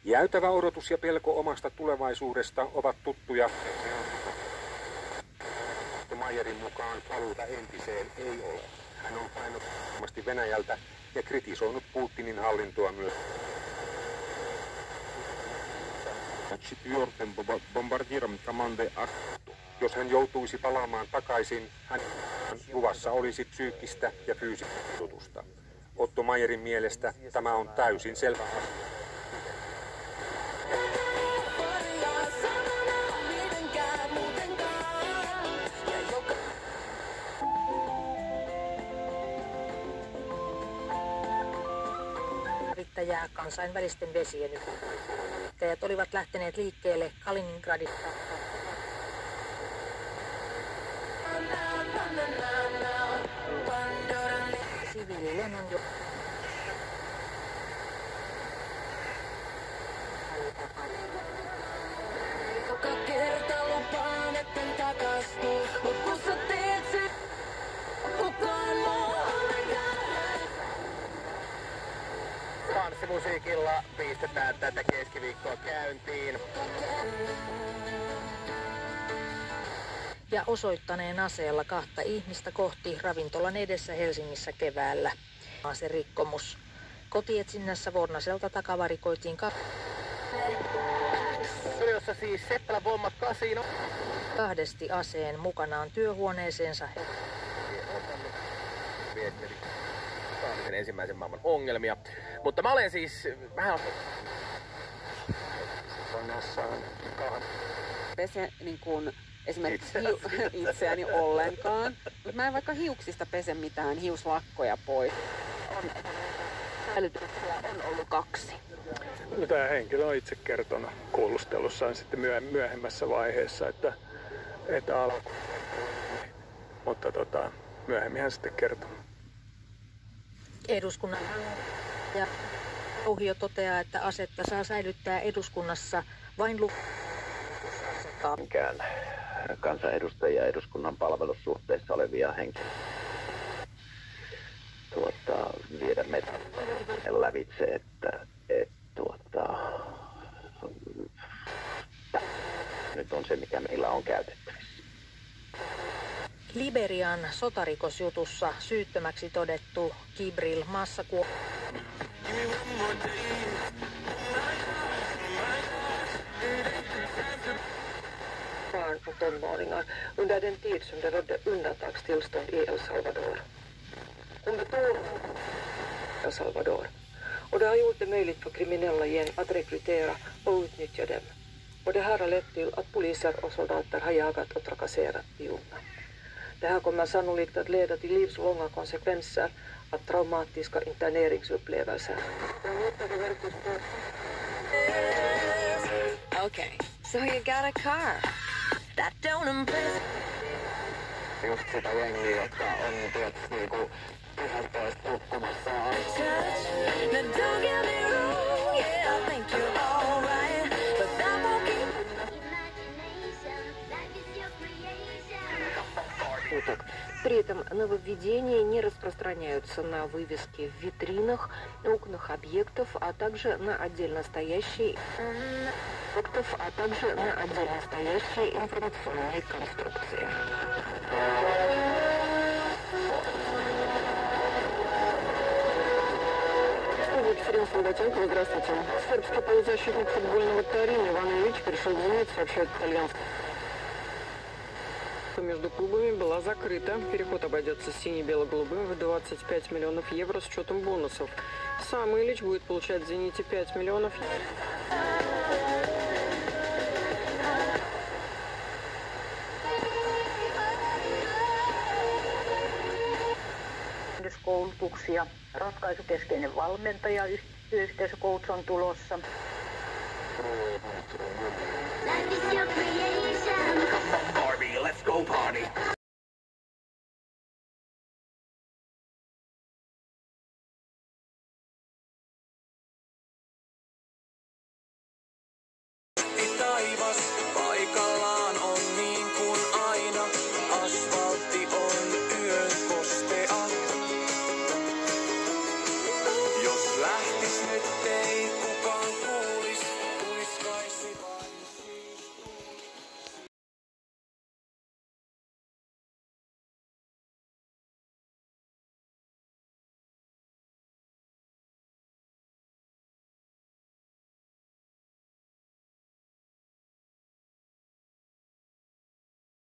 Jäytävä odotus ja pelko omasta tulevaisuudesta ovat tuttuja. Meyerin mukaan paluuta entiseen ei ole. Hän on painottomasti Venäjältä ja kritisoinut Putinin hallintoa myös. Jos hän joutuisi palaamaan takaisin, hän luvassa olisi psyykkistä ja fyysistä puudutusta. Otto Meyerin mielestä tämä on täysin selvä asia. Yrittäjää kansainvälisten vesien yrittäjät olivat lähteneet liikkeelle Kaliningradista. Siviililennon jo. Joka kerta lupaan, etten takastu, mut kun sä teet sen, kukaan muu ollenkaan. Tanssimusiikilla pistetään tätä keskiviikkoa käyntiin. Ja osoittaneen aseella 2 ihmistä kohti ravintolan edessä Helsingissä keväällä. Aserikkomus. Kotietsinnässä Vornaselta takavarikoitiin Studiossa siis Seppälän Bommat Casino. kahdesti aseen mukanaan työhuoneeseensa. Ensimmäisen maailman ongelmia. Mutta mä olen siis vähän... Pese niin kuin esimerkiksi itseäni ollenkaan. Mutta mä en vaikka hiuksista pese mitään hiuslakkoja pois. Hälytyksiä on ollut 2. No, tämä henkilö on itse kertonut kuulustelussaan sitten myöhemmässä vaiheessa, että alku. Mutta myöhemmin hän sitten kertoo. Eduskunnan ja Kauhio toteaa, että asetta saa säilyttää eduskunnassa vain Minkään kansanedustajia eduskunnan palvelussuhteissa olevia henkilöitä viedä meitä lävitse, että nyt on se, mikä meillä on käytettävissä. Liberian sotarikosjutussa syyttömäksi todettu Gibril Massakuo. Barn och tonåringar under den tid som det rådde undantagstillstånd i El Salvador. Hon består El Salvador och det har gjort det möjligt för kriminella gäng att rekrytera och utnyttja dem. Och det här har lett till att poliser och soldater har jagat och trakasserat de unga. Det här kommer sannolikt att leda till livslånga konsekvenser av traumatiska interneringsupplevelser. Okay, so you got a car. That don't impress. Just sitä jengiä, jotka on tietysti niinku pyhättäistä tukkumassa. При этом нововведения не распространяются на вывески в витринах, окнах объектов, а также на отдельно стоящие информационные конструкции. Екатерина Солдатенкова, здравствуйте. Сербский полузащитник футбольного Торин Иван Ильич пришел в Зенит, сообщает итальянский. Между клубами была закрыта. Переход обойдется сине-бело-голубым в 25 миллионов евро с учетом бонусов. Сам Ильич будет получать в «Зените» 5 миллионов. Koulutuksia. Ratkaisukeskeinen valmentaja, yhteisöcoach on tulossa. Life is your creation. Come on, Barbie, let's go party.